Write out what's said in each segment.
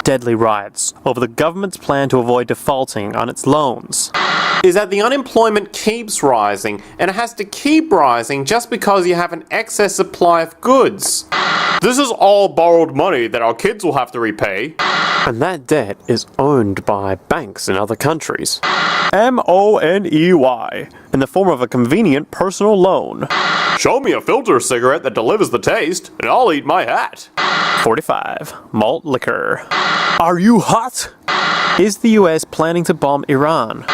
Deadly riots over the government's plan to avoid defaulting on its loans. Is that the unemployment keeps rising, and it has to keep rising just because you have an excess supply of goods. This is all borrowed money that our kids will have to repay. And that debt is owned by banks in other countries. M-O-N-E-Y, in the form of a convenient personal loan. Show me a filter cigarette that delivers the taste, and I'll eat my hat. 45. Malt liquor. Are you hot? Is the US planning to bomb Iran?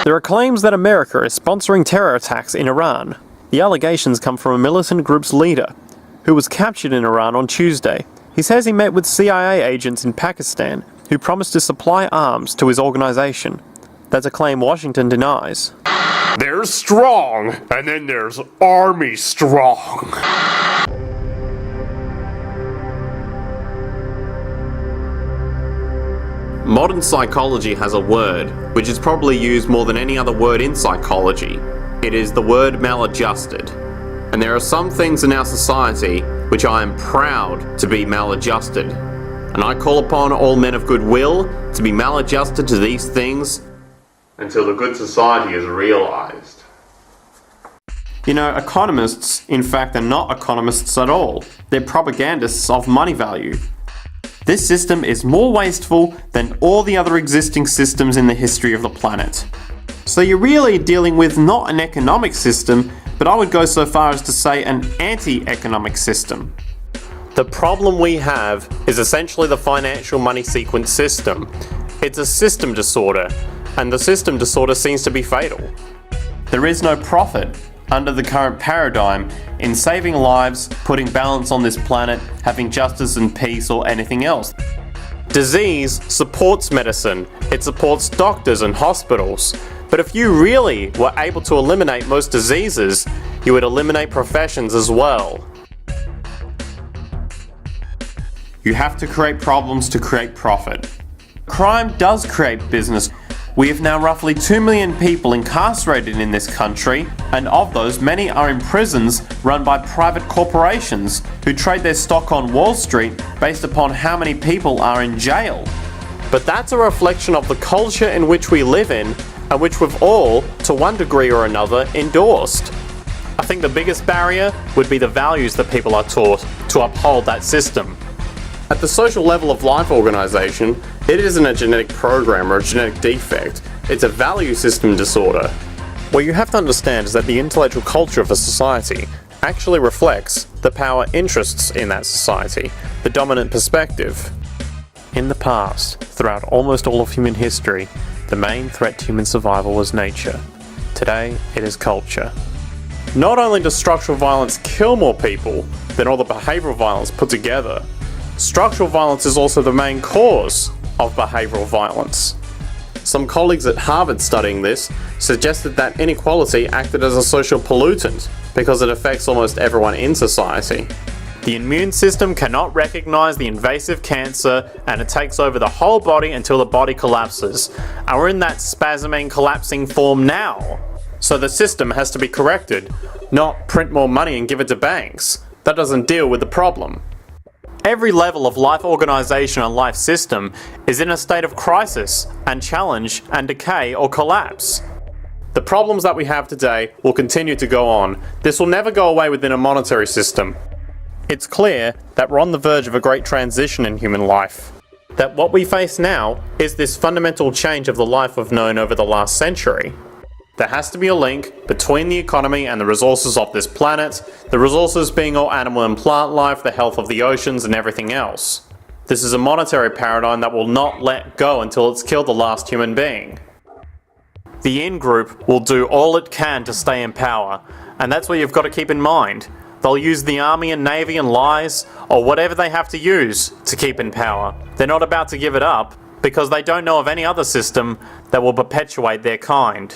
There are claims that America is sponsoring terror attacks in Iran. The allegations come from a militant group's leader, who was captured in Iran on Tuesday. He says he met with CIA agents in Pakistan, who promised to supply arms to his organization. That's a claim Washington denies. There's strong, and then there's Army strong. Modern psychology has a word, which is probably used more than any other word in psychology. It is the word maladjusted. And there are some things in our society which I am proud to be maladjusted. And I call upon all men of goodwill to be maladjusted to these things until the good society is realized. You know, economists, in fact, are not economists at all. They're propagandists of money value. This system is more wasteful than all the other existing systems in the history of the planet. So you're really dealing with not an economic system, but I would go so far as to say an anti-economic system. The problem we have is essentially the financial money sequence system. It's a system disorder, and the system disorder seems to be fatal. There is no profit under the current paradigm in saving lives, putting balance on this planet, having justice and peace, or anything else. Disease supports medicine. It supports doctors and hospitals. But if you really were able to eliminate most diseases, you would eliminate professions as well. You have to create problems to create profit. Crime does create business. We have now roughly 2 million people incarcerated in this country, and of those, many are in prisons run by private corporations who trade their stock on Wall Street based upon how many people are in jail. But that's a reflection of the culture in which we live in, and which we've all, to one degree or another, endorsed. I think the biggest barrier would be the values that people are taught to uphold that system. At the social level of life organization, it isn't a genetic program or a genetic defect, it's a value system disorder. What you have to understand is that the intellectual culture of a society actually reflects the power interests in that society, the dominant perspective. In the past, throughout almost all of human history, the main threat to human survival was nature. Today, it is culture. Not only does structural violence kill more people than all the behavioral violence put together, structural violence is also the main cause of behavioral violence. Some colleagues at Harvard studying this suggested that inequality acted as a social pollutant because it affects almost everyone in society. The immune system cannot recognize the invasive cancer, and it takes over the whole body until the body collapses. And we're in that spasming, collapsing form now. So the system has to be corrected, not print more money and give it to banks. That doesn't deal with the problem. Every level of life organization and life system is in a state of crisis and challenge and decay or collapse. The problems that we have today will continue to go on. This will never go away within a monetary system. It's clear that we're on the verge of a great transition in human life. That what we face now is this fundamental change of the life we've known over the last century. There has to be a link between the economy and the resources of this planet, the resources being all animal and plant life, the health of the oceans, and everything else. This is a monetary paradigm that will not let go until it's killed the last human being. The in-group will do all it can to stay in power, and that's what you've got to keep in mind. They'll use the army and navy and lies, or whatever they have to use to keep in power. They're not about to give it up, because they don't know of any other system that will perpetuate their kind.